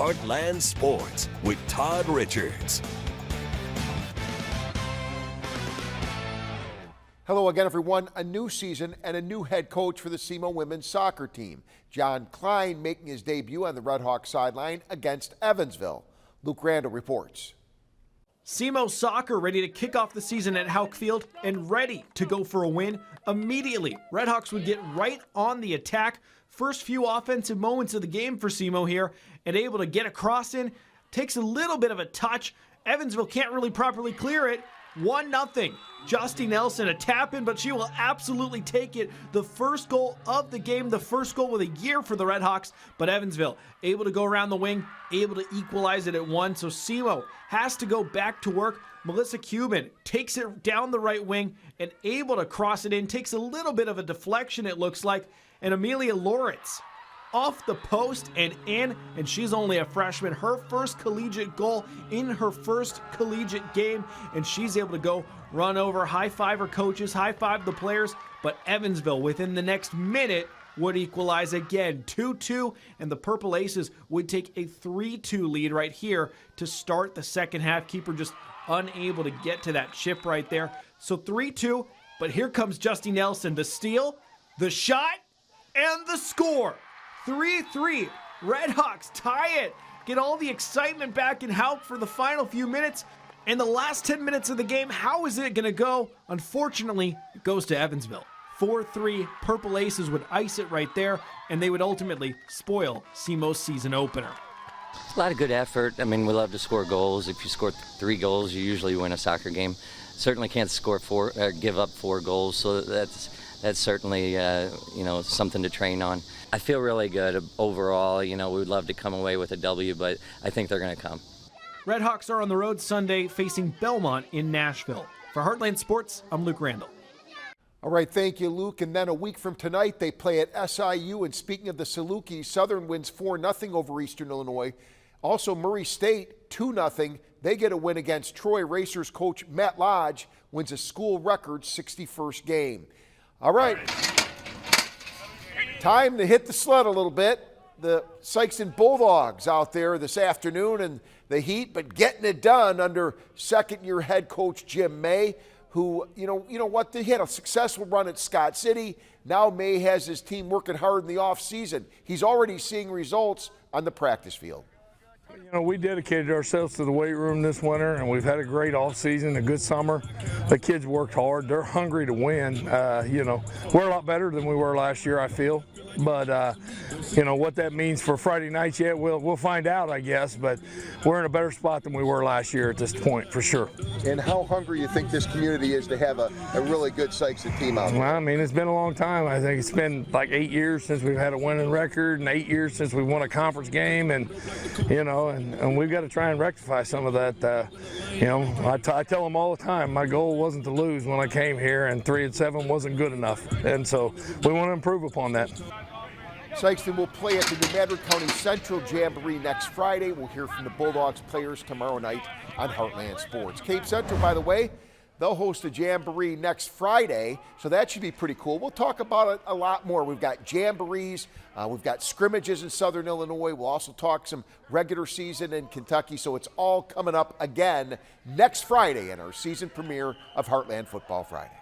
Heartland Sports with Todd Richards. Hello again, everyone. A new season and a new head coach for the SEMO women's soccer team. John Klein making his debut on the Red Hawks sideline against Evansville. Luke Randall reports. SEMO soccer ready to kick off the season at Houck Field and ready to go for a win immediately. Red Hawks would get right on the attack. First few offensive moments of the game for SEMO here, and able to get a cross in. Takes a little bit of a touch. Evansville can't really properly clear it. 1-0. Justy Nelson, a tap in, but she will absolutely take it. The first goal of the game, the first goal with a year for the Red Hawks, but Evansville able to go around the wing, able to equalize it at 1. So SEMO has to go back to work. Melissa Cuban takes it down the right wing and able to cross it in. Takes a little bit of a deflection, it looks like, and Amelia Loritz off the post and in, and she's only a freshman. Her first collegiate goal in her first collegiate game, and she's able to go run over, high-five her coaches, high-five the players, but Evansville within the next minute would equalize again. 2-2, and the Purple Aces would take a 3-2 lead right here to start the second half. Keeper just unable to get to that chip right there. So 3-2, but here comes Justy Nelson, the steal, the shot, and the score. 3-3. Red Hawks tie it. Get all the excitement back in Houck for the final few minutes. In the last 10 minutes of the game, how is it going to go? Unfortunately, it goes to Evansville. 4-3. Purple Aces would ice it right there, and they would ultimately spoil SEMO's season opener. A lot of good effort. I mean, we love to score goals. If you score 3 goals, you usually win a soccer game. Certainly can't give up 4 goals, so that's certainly something to train on. I feel really good overall. We would love to come away with a W, but I think they're going to come. Red Hawks are on the road Sunday facing Belmont in Nashville. For Heartland Sports, I'm Luke Randall. All right, thank you, Luke. And then a week from tonight, they play at SIU. And speaking of the Salukis, Southern wins 4-0 over Eastern Illinois. Also, Murray State, 2-0. They get a win against Troy. Racers coach Matt Lodge wins a school record 61st game. All right, time to hit the sled a little bit. The Sikeston Bulldogs out there this afternoon in the heat, but getting it done under second-year head coach Jim May, who, you know what, they had a successful run at Scott City. Now May has his team working hard in the offseason. He's already seeing results on the practice field. We dedicated ourselves to the weight room this winter, and we've had a great off season, a good summer. The kids worked hard. They're hungry to win. We're a lot better than we were last year, I feel. But, what that means for Friday nights yet, we'll find out, I guess. But we're in a better spot than we were last year at this point, for sure. And how hungry you think this community is to have a really good Sikeston team out there? Well, I mean, it's been a long time. I think it's been like 8 years since we've had a winning record and 8 years since we won a conference game. And, and we've got to try and rectify some of that. I tell them all the time, my goal wasn't to lose when I came here, and 3-7 wasn't good enough. And so we want to improve upon that. Sikeston will play at the New Madrid County Central Jamboree next Friday. We'll hear from the Bulldogs players tomorrow night on Heartland Sports. Cape Central, by the way, they'll host a Jamboree next Friday, so that should be pretty cool. We'll talk about it a lot more. We've got Jamborees, we've got scrimmages in Southern Illinois. We'll also talk some regular season in Kentucky, so it's all coming up again next Friday in our season premiere of Heartland Football Friday.